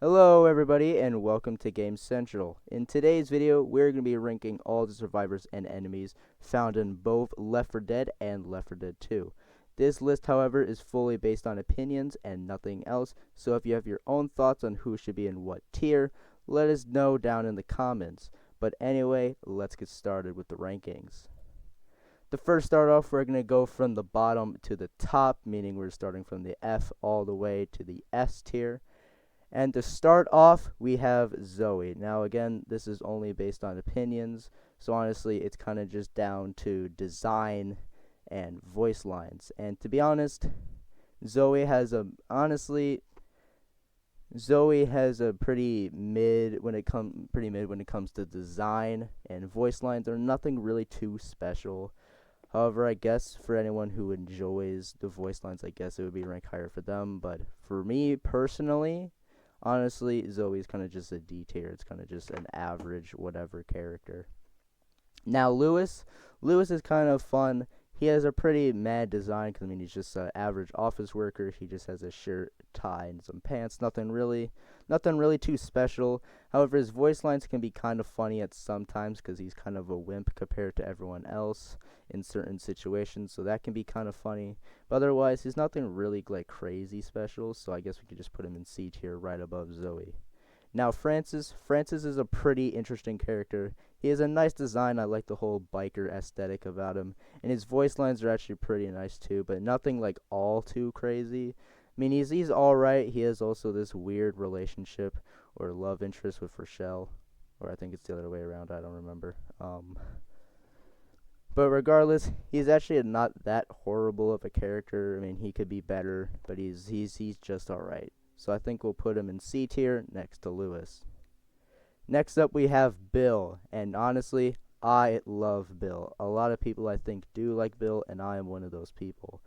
Hello everybody and welcome to Game Central. In today's video, we're going to be ranking all the survivors and enemies found in both Left 4 Dead and Left 4 Dead 2. This list, however, is fully based on opinions and nothing else, so if you have your own thoughts on who should be in what tier, let us know down in the comments. But anyway, let's get started with the rankings. To first start off, we're going to go from the bottom to the top, meaning we're starting from the F all the way to the S tier. And to start off, we have Zoe. Now, again, this is only based on opinions, so honestly, it's kind of just down to design and voice lines. And to be honest, Zoe has a pretty mid when it comes to design, and voice lines are nothing really too special. However, I guess for anyone who enjoys the voice lines, I guess it would be ranked higher for them. But for me personally, honestly, Zoe's kind of just a D tier. It's kind of just an average whatever character. Now, Lewis is kind of fun. He has a pretty mad design, because, I mean, he's just an average office worker. He just has a shirt, tie, and some pants. Nothing really too special. However, his voice lines can be kind of funny at some times, because he's kind of a wimp compared to everyone else in certain situations, so that can be kind of funny. But otherwise, he's nothing really like crazy special, so I guess we could just put him in C tier right above Zoe. Now, Francis is a pretty interesting character. He has a nice design. I like the whole biker aesthetic about him, and his voice lines are actually pretty nice too, but nothing like all too crazy. I mean, he's all right. He has also this weird relationship or love interest with Rochelle, or I think it's the other way around. I don't remember. But regardless, he's actually not that horrible of a character. I mean, he could be better, but he's just all right. So I think we'll put him in C tier next to Lewis. Next up, we have Bill, and honestly, I love Bill. A lot of people, I think, do like Bill, and I am one of those people.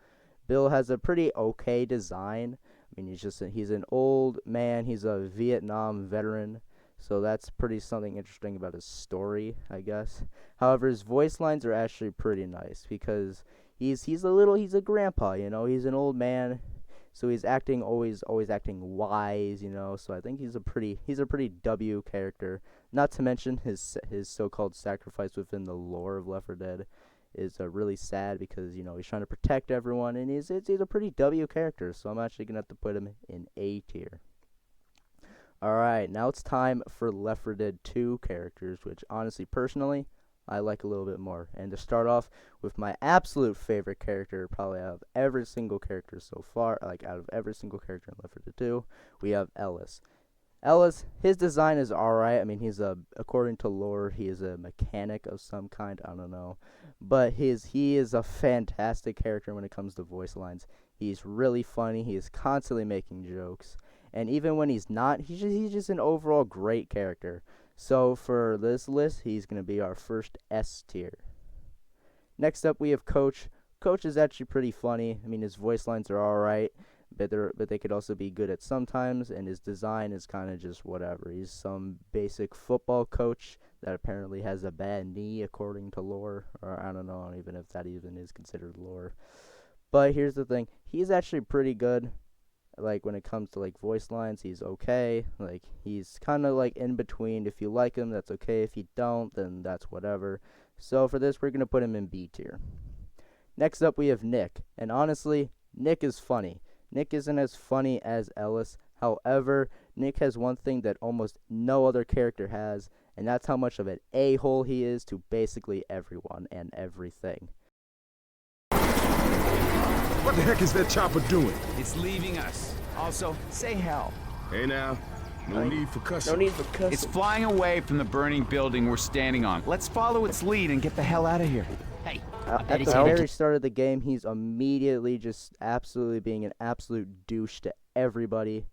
Bill has a pretty okay design. I mean, he's an old man. He's a Vietnam veteran, so that's pretty something interesting about his story, I guess. However, his voice lines are actually pretty nice, because he's a grandpa, you know. He's an old man, so he's always acting wise, you know. So I think he's a pretty W character. Not to mention his so-called sacrifice within the lore of Left 4 Dead is really sad, because, you know, he's trying to protect everyone, and he's a pretty W character. So I'm actually gonna have to put him in A tier. Alright, now it's time for Left 4 Dead 2 characters, which honestly, personally, I like a little bit more. And to start off with my absolute favorite character, probably out of every single character so far, like out of every single character in Left 4 Dead 2, we have Ellis. His design is alright. I mean, according to lore, he is a mechanic of some kind, I don't know. But he is a fantastic character when it comes to voice lines. He's really funny. He is constantly making jokes. And even when he's not, he's just an overall great character. So for this list, he's going to be our first S tier. Next up, we have Coach. Coach is actually pretty funny. I mean, his voice lines are alright, but they could also be good at sometimes, and his design is kind of just whatever. He's some basic football coach that apparently has a bad knee, according to lore. Or I don't know even if that even is considered lore. But here's the thing. He's actually pretty good. Like, when it comes to like voice lines, he's okay. Like, he's kind of like in between. If you like him, that's okay. If you don't, then that's whatever. So for this, we're gonna put him in B tier. Next up, we have Nick, and honestly, Nick is funny. Nick isn't as funny as Ellis. However, Nick has one thing that almost no other character has, and that's how much of an a-hole he is to basically everyone and everything. What the heck is that chopper doing? It's leaving us. Also, say hell. Hey now, no need for cussing. It's flying away from the burning building we're standing on. Let's follow its lead and get the hell out of here. Hey, At the very start of the game, he's immediately just absolutely being an absolute douche to everybody,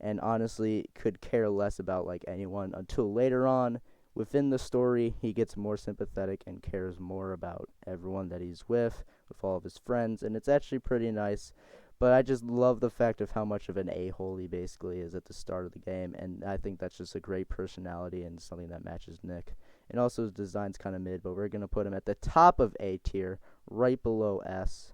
and honestly could care less about like anyone until later on. Within the story, he gets more sympathetic and cares more about everyone that he's with all of his friends, and it's actually pretty nice. But I just love the fact of how much of an a-hole he basically is at the start of the game, and I think that's just a great personality and something that matches Nick. And also his design's kind of mid, but we're going to put him at the top of A tier, right below S.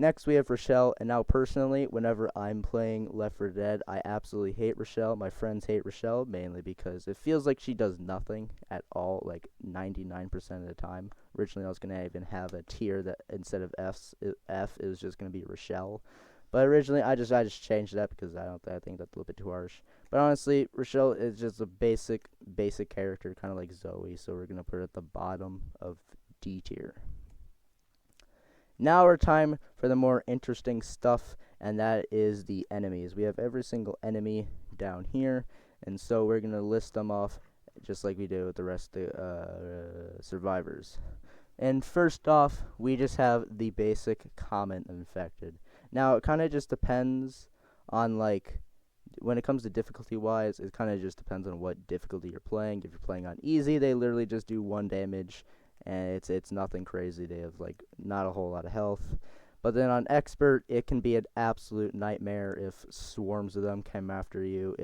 Next, we have Rochelle, and now personally, whenever I'm playing Left 4 Dead, I absolutely hate Rochelle. My friends hate Rochelle, mainly because it feels like she does nothing at all, like 99% of the time. Originally, I was going to even have a tier that instead of F, it was just going to be Rochelle. But originally, I just changed that because I think that's a little bit too harsh. But honestly, Rochelle is just a basic character, kind of like Zoe, so we're going to put her at the bottom of D tier. Now our time for the more interesting stuff, and that is the enemies. We have every single enemy down here, and so we're going to list them off just like we do with the rest of the survivors. And first off, we just have the basic common infected. Now, it kind of just depends on, like, when it comes to difficulty-wise, it kind of just depends on what difficulty you're playing. If you're playing on easy, they literally just do 1 damage, and it's nothing crazy. They have, like, not a whole lot of health. But then on expert, it can be an absolute nightmare if swarms of them come after you.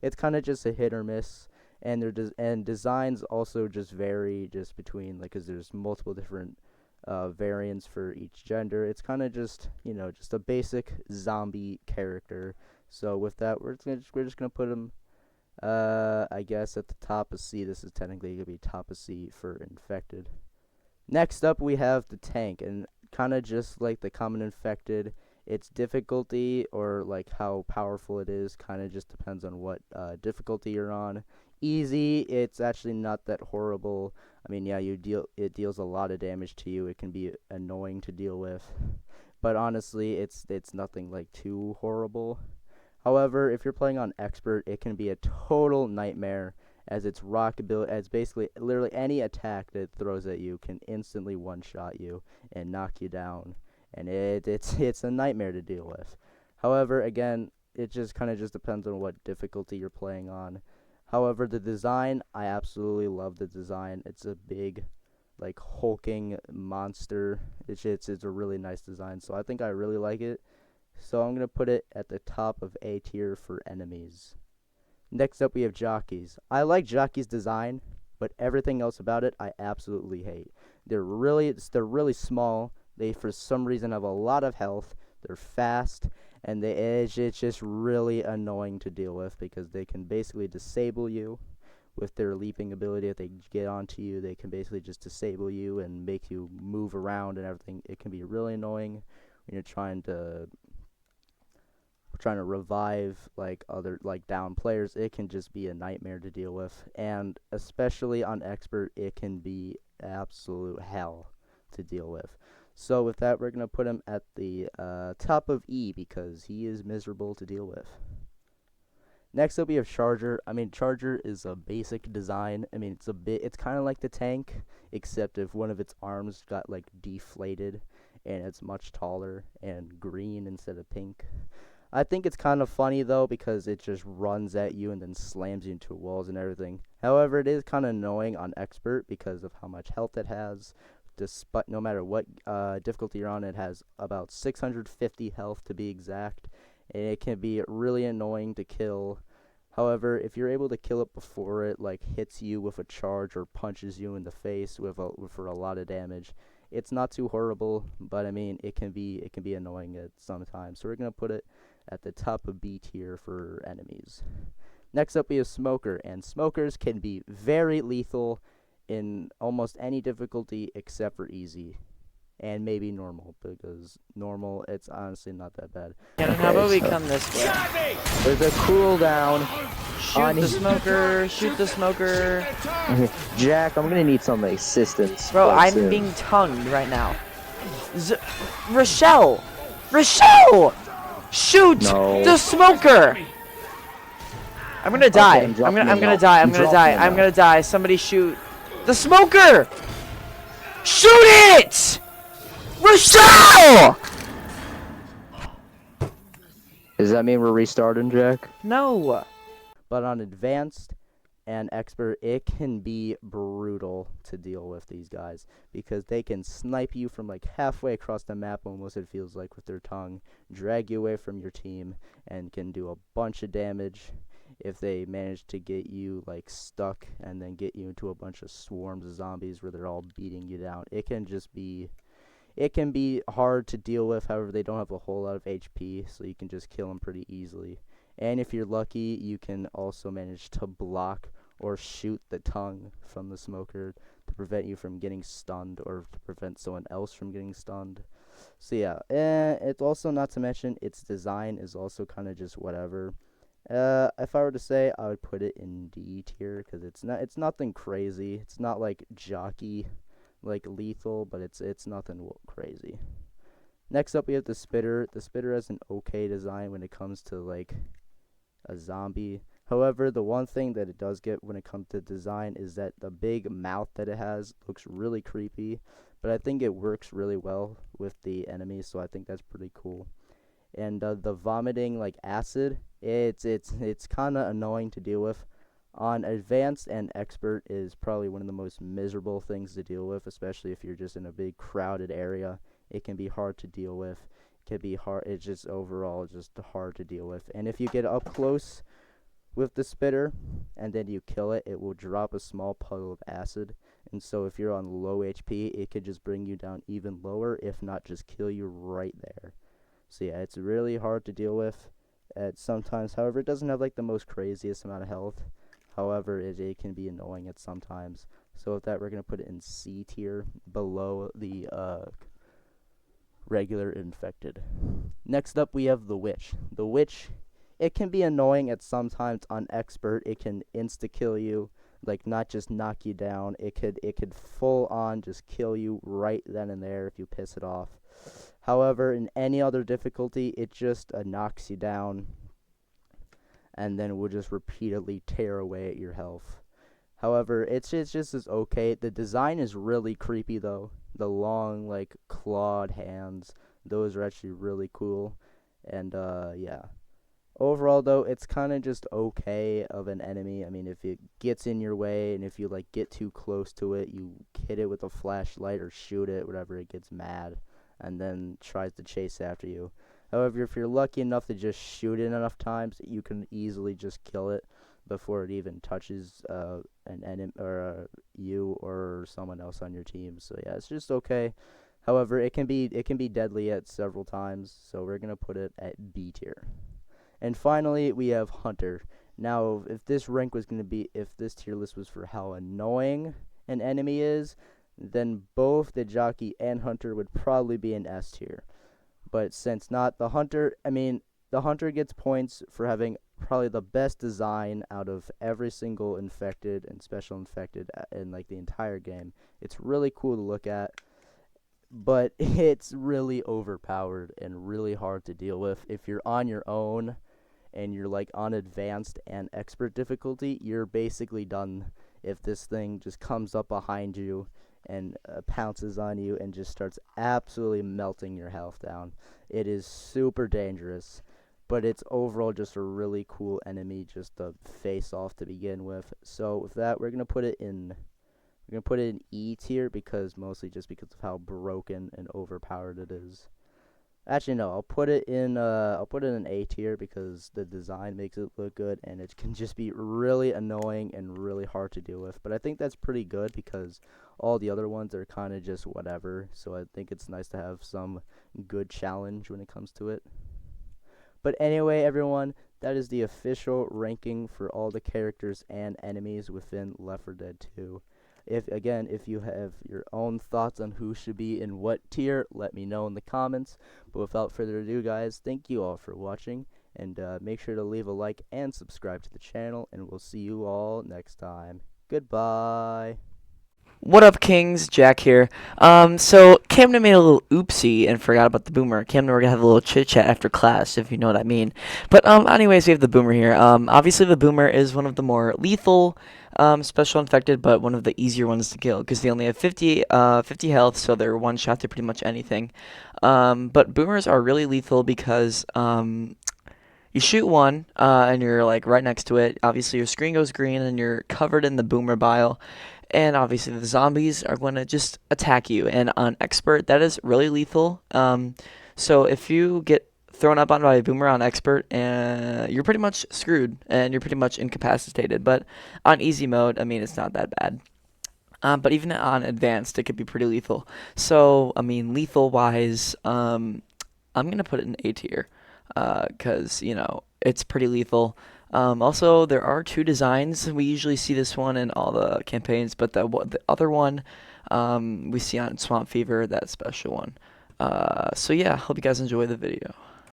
It's kind of just a hit or miss, and designs also just vary just between, like, because there's multiple different variants for each gender. It's kind of just, just a basic zombie character. So with that, we're just gonna put him, I guess, at the top of C. This is technically gonna be top of C for infected. Next up, we have the tank, and kind of just like the common infected, its difficulty or like how powerful it is kind of just depends on what difficulty you're on. Easy, it's actually not that horrible. I mean, yeah, it deals a lot of damage to you. It can be annoying to deal with, but honestly, it's nothing like too horrible. However, if you're playing on expert, it can be a total nightmare, as its rock ability, as basically literally any attack that it throws at you can instantly one-shot you and knock you down, and it's a nightmare to deal with. However, again, it just kind of just depends on what difficulty you're playing on. However, the design, I absolutely love the design. It's a big, like, hulking monster. It's a really nice design, so I think I really like it. So I'm going to put it at the top of A tier for enemies. Next up, we have jockeys. I like jockeys' design, but everything else about it I absolutely hate. They're really small. They, for some reason, have a lot of health. They're fast, and it's just really annoying to deal with because they can basically disable you with their leaping ability. If they get onto you, they can basically just disable you and make you move around and everything. It can be really annoying when you're trying to revive other down players. It can just be a nightmare to deal with, and especially on expert, it can be absolute hell to deal with. So with that, we're gonna put him at the top of E because he is miserable to deal with. Next up, we have Charger. I mean, Charger is a basic design. I mean, it's kind of like the tank, except if one of its arms got like deflated and it's much taller and green instead of pink. I think it's kind of funny, though, because it just runs at you and then slams you into walls and everything. However, it is kind of annoying on expert because of how much health it has. Despite no matter what difficulty you're on, it has about 650 health to be exact, and it can be really annoying to kill. However, if you're able to kill it before it hits you with a charge or punches you in the face for a lot of damage, it's not too horrible. But I mean, it can be annoying at some times. So we're gonna put it at the top of B tier for enemies. Next up, we have Smoker, and smokers can be very lethal in almost any difficulty except for easy, and maybe normal, because normal, it's honestly not that bad. Yeah, how about we come this way? There's a cooldown. Shoot the smoker, shoot the smoker. Jack, I'm gonna need some assistance. Bro, I'm soon. being tongued right now. Rochelle! Rochelle! Shoot the smoker! I'm gonna die. Okay, I'm gonna die. I'm gonna die. I'm gonna die. Somebody shoot the smoker! Shoot it! Rochelle! Does that mean we're restarting, Jack? No. But on advanced and expert, it can be brutal to deal with these guys because they can snipe you from halfway across the map, almost, it feels like, with their tongue, drag you away from your team, and can do a bunch of damage if they manage to get you stuck and then get you into a bunch of swarms of zombies where they're all beating you down. It can it can be hard to deal with. However, they don't have a whole lot of HP, so you can just kill them pretty easily. And if you're lucky, you can also manage to block or shoot the tongue from the smoker to prevent you from getting stunned or to prevent someone else from getting stunned. So yeah, and it's also, not to mention, its design is also kind of just whatever. If I were to say, I would put it in D tier because it's nothing crazy. It's not like jockey, like lethal, but it's nothing crazy. Next up, we have the Spitter. The Spitter has an okay design when it comes to like a zombie. However, the one thing that it does get when it comes to design is that the big mouth that it has looks really creepy, but I think it works really well with the enemies, so I think that's pretty cool. And the vomiting like acid, it's kind of annoying to deal with. On advanced and expert is probably one of the most miserable things to deal with, especially if you're just in a big crowded area. It can be hard to deal with. It can be hard. It's just overall just hard to deal with. And if you get up close with the Spitter and then you kill it, it will drop a small puddle of acid. And so if you're on low HP, it could just bring you down even lower, if not just kill you right there. So yeah, it's really hard to deal with at sometimes. However, it doesn't have like the most craziest amount of health. However, it can be annoying at sometimes. So with that, we're going to put it in C tier, below the regular infected. Next up, we have the Witch. The Witch, it can be annoying at sometimes. On expert, it can insta-kill you, like not just knock you down. It could full on just kill you right then and there if you piss it off. However, in any other difficulty, it just knocks you down and then will just repeatedly tear away at your health. However, it's just as okay. The design is really creepy though. The long like clawed hands, those are actually really cool. And yeah. Overall though, it's kind of just okay of an enemy. I mean, if it gets in your way and if you like get too close to it, you hit it with a flashlight or shoot it, whatever, it gets mad and then tries to chase after you. However, if you're lucky enough to just shoot it enough times, you can easily just kill it before it even touches an enemy or you or someone else on your team. So yeah, it's just okay. However, it can be deadly at several times, so we're gonna put it at B tier. And finally, we have Hunter. Now, if this tier list was for how annoying an enemy is, then both the Jockey and Hunter would probably be in S tier. But since not, the Hunter gets points for having probably the best design out of every single infected and special infected in like the entire game. It's really cool to look at, but it's really overpowered and really hard to deal with. If you're on your own and you're like on advanced and expert difficulty, you're basically done if this thing just comes up behind you and pounces on you and just starts absolutely melting your health down. It is super dangerous, but it's overall just a really cool enemy just to face off to begin with. So with that, we're gonna put it in E tier, mostly just because of how broken and overpowered it is. Actually, no, I'll put it in A tier because the design makes it look good, and it can just be really annoying and really hard to deal with. But I think that's pretty good because all the other ones are kind of just whatever. So I think it's nice to have some good challenge when it comes to it. But anyway, everyone, that is the official ranking for all the characters and enemies within Left 4 Dead 2. If you have your own thoughts on who should be in what tier, let me know in the comments. But without further ado, guys, thank you all for watching, and make sure to leave a like and subscribe to the channel, and we'll see you all next time. Goodbye. What up, Kings? Jack here. So Camden made a little oopsie and forgot about the boomer. Camden, we're gonna have a little chit chat after class, if you know what I mean. But anyways, we have the boomer here. Obviously the boomer is one of the more lethal special infected, but one of the easier ones to kill because they only have 50 health, so they're one shot to pretty much anything. But boomers are really lethal because you shoot one and you're like right next to it. Obviously your screen goes green and you're covered in the boomer bile. And obviously the zombies are going to just attack you. And on expert, that is really lethal. So if you get thrown up on by a boomer on expert, you're pretty much screwed and you're pretty much incapacitated. But on easy mode, I mean, it's not that bad. But even on advanced, it could be pretty lethal. So, I mean, lethal wise, I'm gonna put it in A tier, cause you know it's pretty lethal. Also, there are two designs. We usually see this one in all the campaigns, but the other one, we see on Swamp Fever, that special one. So yeah, hope you guys enjoy the video.